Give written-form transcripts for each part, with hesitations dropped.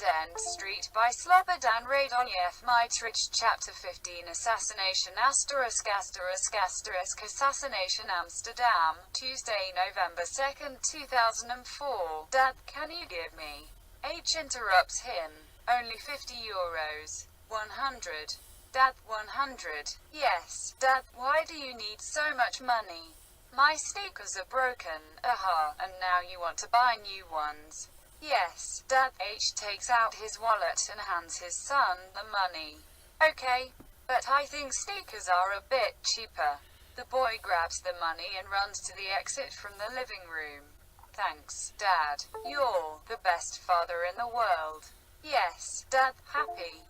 Dead-End Street by Slobodan Radojev Mitrich. Chapter 15 Assassination Assassination Amsterdam, Tuesday, November 2nd, 2004. Dad, can you give me? H interrupts him. Only €50. 100. Dad, 100. Yes, Dad, why do you need so much money? My sneakers are broken, aha, and now you want to buy new ones. Yes, Dad. H takes out his wallet and hands his son the money. Okay, but I think sneakers are a bit cheaper. The boy grabs the money and runs to the exit from the living room. Thanks, Dad. You're the best father in the world. Yes, Dad. Happy.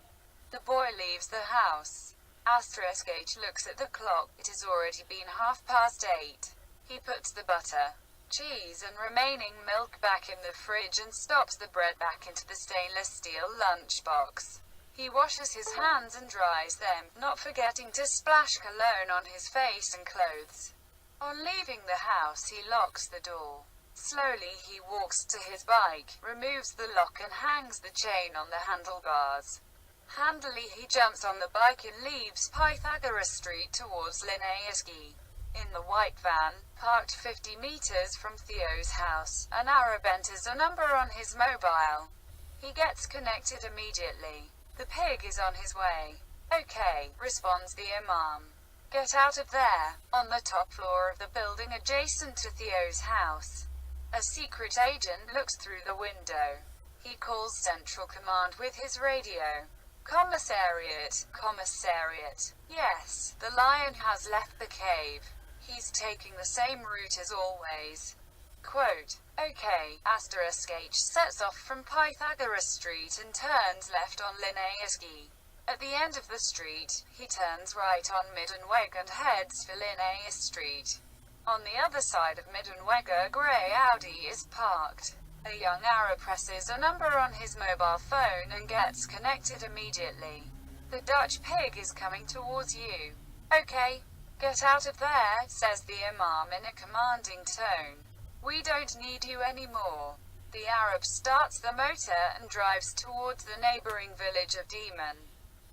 The boy leaves the house. H looks at the clock. It has already been 8:30. He puts the butter, cheese and remaining milk back in the fridge and stops the bread back into the stainless steel lunchbox. He washes his hands and dries them, not forgetting to splash cologne on his face and clothes. On leaving the house, he locks the door. Slowly he walks to his bike, removes the lock and hangs the chain on the handlebars. Handily he jumps on the bike and leaves Pythagoras Street towards Linnaeusky. In the white van, parked 50 meters from Theo's house, an Arab enters a number on his mobile. He gets connected immediately. The pig is on his way. Okay, responds the imam. Get out of there. On the top floor of the building adjacent to Theo's house, a secret agent looks through the window. He calls Central Command with his radio. Commissariat. Yes, the lion has left the cave. He's taking the same route as always. Quote, okay, H sets off from Pythagoras Street and turns left on Linnaeusky. At the end of the street, he turns right on Middenweg and heads for Linnaeus Street. On the other side of Middenweg, a grey Audi is parked. A young Arab presses a number on his mobile phone and gets connected immediately. The Dutch pig is coming towards you. Okay, get out of there, says the imam in a commanding tone. We don't need you anymore. The Arab starts the motor and drives towards the neighboring village of Diemen.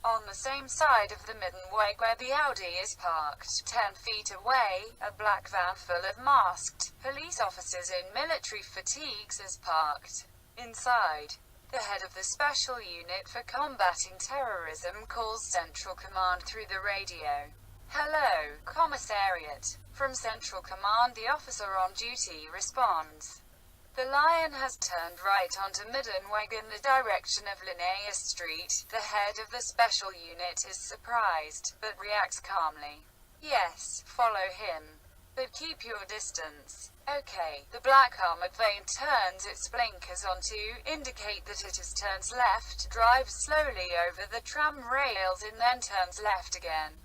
On the same side of the Middenweg where the Audi is parked, 10 feet away, a black van full of masked police officers in military fatigues is parked. Inside, the head of the special unit for combating terrorism calls Central Command through the radio. Hello, Commissariat. From Central Command, the officer on duty responds. The lion has turned right onto Middenweg in the direction of Linnaeus Street. The head of the special unit is surprised, but reacts calmly. Yes, follow him. But keep your distance. Okay, the black armored van turns its blinkers on to indicate that it has turned left, drives slowly over the tram rails and then turns left again.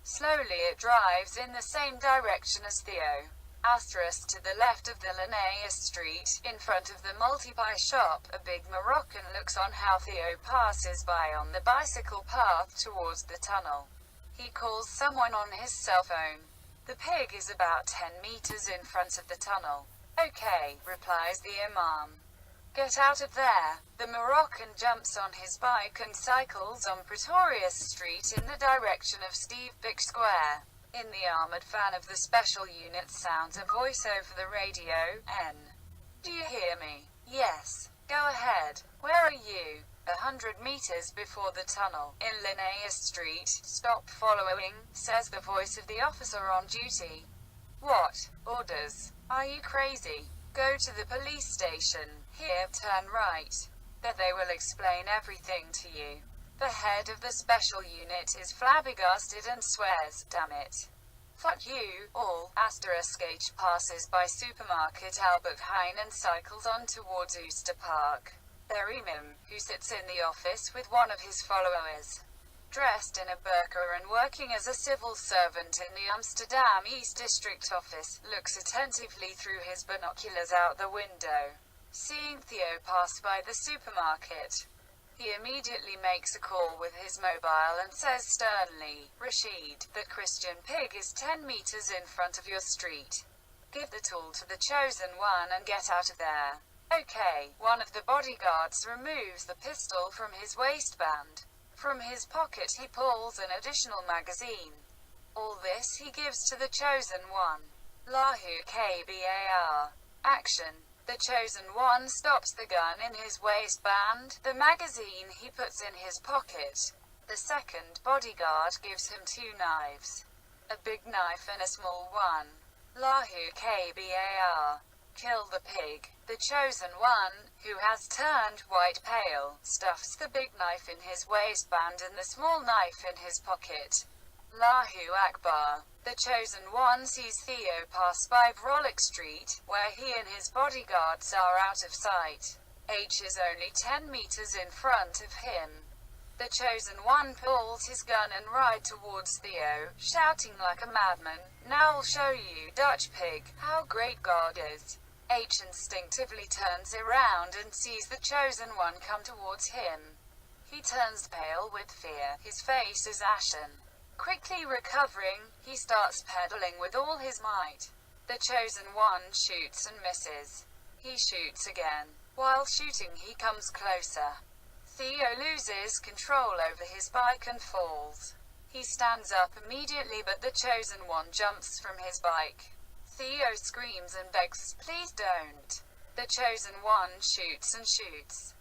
Slowly it drives in the same direction as Theo. To the left of the Linnaeus Street, in front of the multi-buy shop, a big Moroccan looks on how Theo passes by on the bicycle path towards the tunnel. He calls someone on his cell phone. The pig is about 10 meters in front of the tunnel. Okay, replies the imam. Get out of there. The Moroccan jumps on his bike and cycles on Pretorius Street in the direction of Steve Bik Square. In the armored van of the special unit sounds a voice over the radio, N. Do you hear me? Yes. Go ahead. Where are you? 100 meters before the tunnel, in Linnaeus Street. Stop following, says the voice of the officer on duty. What? Orders? Are you crazy? Go to the police station. Here, turn right. There they will explain everything to you. The head of the special unit is flabbergasted and swears, damn it. Fuck you, all. H passes by supermarket Albert Heijn and cycles on towards Ooster Park. Their imam, who sits in the office with one of his followers, dressed in a burqa and working as a civil servant in the Amsterdam East District office, looks attentively through his binoculars out the window. Seeing Theo pass by the supermarket, he immediately makes a call with his mobile and says sternly, Rashid, that Christian pig is 10 meters in front of your street. Give the tool to the chosen one and get out of there. Okay. One of the bodyguards removes the pistol from his waistband. From his pocket he pulls an additional magazine. All this he gives to the chosen one. Lahu Kbar. Action. The chosen one stops the gun in his waistband, the magazine he puts in his pocket. The second bodyguard gives him 2 knives. A big knife and a small one. Lahu Kbar. Kill the pig. The chosen one, who has turned white pale, stuffs the big knife in his waistband and the small knife in his pocket. Allahu Akbar. The chosen one sees Theo pass by Prologue Street, where he and his bodyguards are out of sight. H is only 10 meters in front of him. The chosen one pulls his gun and rides towards Theo, shouting like a madman, "Now I'll show you, Dutch pig, how great God is." H instinctively turns around and sees the chosen one come towards him. He turns pale with fear, his face is ashen. Quickly recovering, he starts pedaling with all his might. The chosen one shoots and misses. He shoots again. While shooting he comes closer. Theo loses control over his bike and falls. He stands up immediately but the chosen one jumps from his bike. Theo screams and begs, "Please don't." The chosen one shoots and shoots.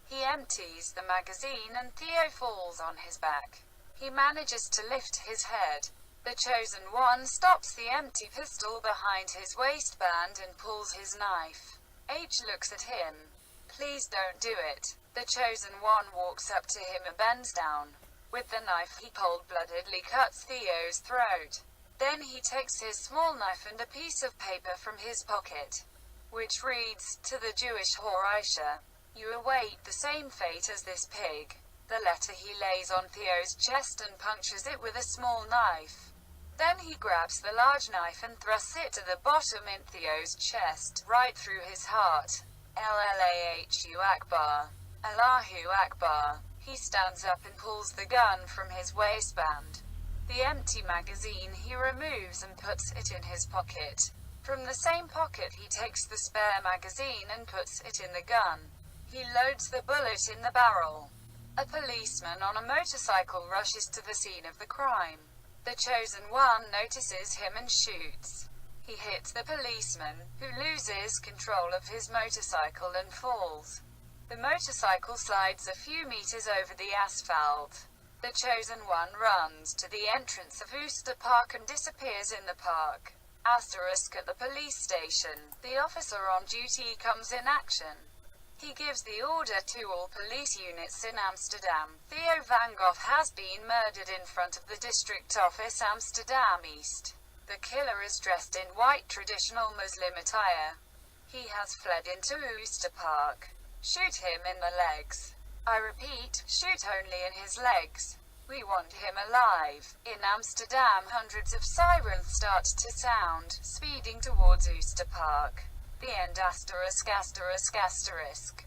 He empties the magazine and Theo falls on his back. He manages to lift his head. The chosen one stops the empty pistol behind his waistband and pulls his knife. H looks at him. "Please don't do it." The chosen one walks up to him and bends down. With the knife he cold-bloodedly cuts Theo's throat. Then he takes his small knife and a piece of paper from his pocket, which reads, "To the Jewish Horaisha, you await the same fate as this pig." The letter he lays on Theo's chest and punctures it with a small knife. Then he grabs the large knife and thrusts it to the bottom in Theo's chest, right through his heart. Allahu Akbar. Allahu Akbar. He stands up and pulls the gun from his waistband. The empty magazine he removes and puts it in his pocket. From the same pocket he takes the spare magazine and puts it in the gun. He loads the bullet in the barrel. A policeman on a motorcycle rushes to the scene of the crime. The chosen one notices him and shoots. He hits the policeman, who loses control of his motorcycle and falls. The motorcycle slides a few meters over the asphalt. The chosen one runs to the entrance of Ooster Park and disappears in the park. Asterisk at the police station, the officer on duty comes in action. He gives the order to all police units in Amsterdam. Theo van Gogh has been murdered in front of the district office Amsterdam East. The killer is dressed in white traditional Muslim attire. He has fled into Ooster Park. Shoot him in the legs. I repeat, shoot only in his legs. We want him alive. In Amsterdam, hundreds of sirens start to sound, speeding towards Ooster Park. The end. Asterisk asterisk asterisk.